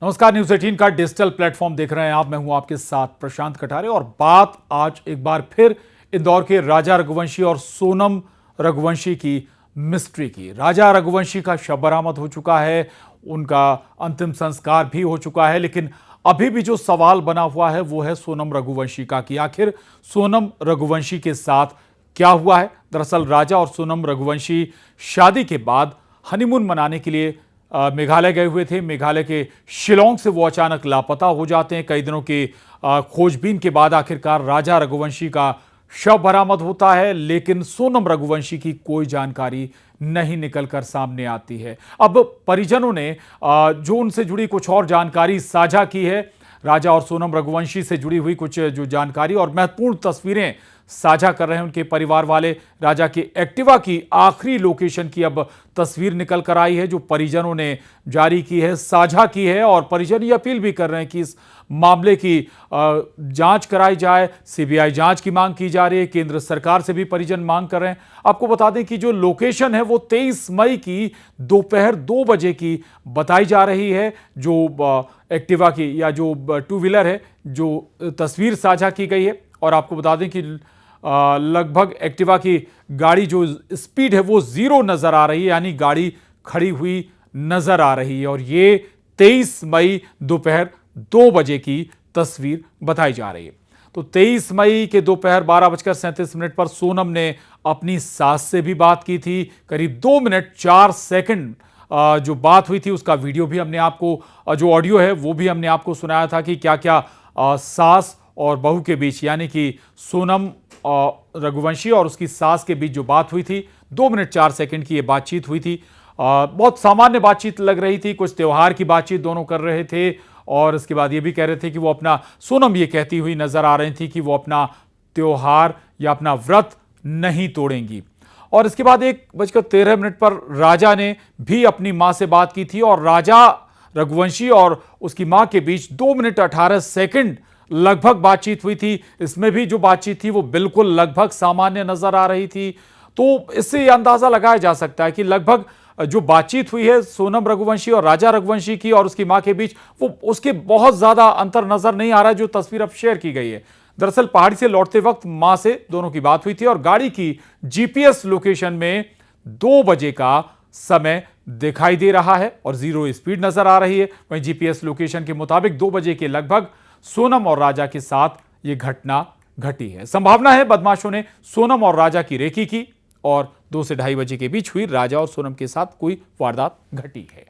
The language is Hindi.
नमस्कार, न्यूज 18 का डिजिटल प्लेटफॉर्म देख रहे हैं आप। मैं हूं आपके साथ प्रशांत कटारे और बात आज एक बार फिर इंदौर के राजा रघुवंशी और सोनम रघुवंशी की मिस्ट्री की। राजा रघुवंशी का शव बरामद हो चुका है, उनका अंतिम संस्कार भी हो चुका है, लेकिन अभी भी जो सवाल बना हुआ है वो है सोनम रघुवंशी का कि आखिर सोनम रघुवंशी के साथ क्या हुआ है। दरअसल राजा और सोनम रघुवंशी शादी के बाद हनीमून मनाने के लिए मेघालय गए हुए थे। मेघालय के शिलोंग से वो अचानक लापता हो जाते हैं। कई दिनों की खोजबीन के बाद आखिरकार राजा रघुवंशी का शव बरामद होता है, लेकिन सोनम रघुवंशी की कोई जानकारी नहीं निकलकर सामने आती है। अब परिजनों ने जो उनसे जुड़ी कुछ और जानकारी साझा की है, राजा और सोनम रघुवंशी से जुड़ी हुई कुछ जो जानकारी और महत्वपूर्ण तस्वीरें साझा कर रहे हैं उनके परिवार वाले। राजा की एक्टिवा की आखिरी लोकेशन की अब तस्वीर निकल कर आई है, जो परिजनों ने जारी की है, साझा की है, और परिजन ये अपील भी कर रहे हैं कि इस मामले की जांच कराई जाए। सीबीआई जांच की मांग की जा रही है। केंद्र सरकार से भी परिजन मांग कर रहे हैं। आपको बता दें कि जो लोकेशन है वो 23 मई की दोपहर 2 बजे की बताई जा रही है। जो एक्टिवा की या जो टू व्हीलर है, जो तस्वीर साझा की गई है। और आपको बता दें कि लगभग एक्टिवा की गाड़ी जो स्पीड है वो 0 नजर आ रही है, यानी गाड़ी खड़ी हुई नजर आ रही है। और ये 23 मई दोपहर 2 बजे की तस्वीर बताई जा रही है। तो 23 मई के दोपहर 12:37 पर सोनम ने अपनी सास से भी बात की थी। करीब 2 मिनट 4 सेकंड जो बात हुई थी उसका वीडियो भी हमने आपको, जो ऑडियो है वो भी हमने आपको सुनाया था कि क्या क्या सास और बहू के बीच, यानी कि सोनम रघुवंशी और उसकी सास के बीच जो बात हुई थी, 2 मिनट 4 सेकंड की ये बातचीत हुई थी। बहुत सामान्य बातचीत लग रही थी, कुछ त्योहार की बातचीत दोनों कर रहे थे। और इसके बाद ये भी कह रहे थे कि वो अपना, सोनम ये कहती हुई नजर आ रही थी कि वो अपना त्योहार या अपना व्रत नहीं तोड़ेंगी। और इसके बाद 1:13 पर राजा ने भी अपनी मां से बात की थी और राजा रघुवंशी और उसकी मां के बीच 2 मिनट 18 सेकंड लगभग बातचीत हुई थी। इसमें भी जो बातचीत थी वो बिल्कुल लगभग सामान्य नजर आ रही थी। तो इससे यह अंदाजा लगाया जा सकता है कि लगभग जो बातचीत हुई है सोनम रघुवंशी और राजा रघुवंशी की और उसकी मां के बीच, वो उसके बहुत ज्यादा अंतर नजर नहीं आ रहा है जो तस्वीर अब शेयर की गई है। दरअसल पहाड़ी से लौटते वक्त मां से दोनों की बात हुई थी और गाड़ी की जीपीएस लोकेशन में 2 बजे का समय दिखाई दे रहा है और 0 स्पीड नजर आ रही है। वहीं जीपीएस लोकेशन के मुताबिक 2 बजे के लगभग सोनम और राजा के साथ यह घटना घटी है। संभावना है बदमाशों ने सोनम और राजा की रेकी की और 2 से ढाई बजे के बीच हुई राजा और सोनम के साथ कोई वारदात घटी है।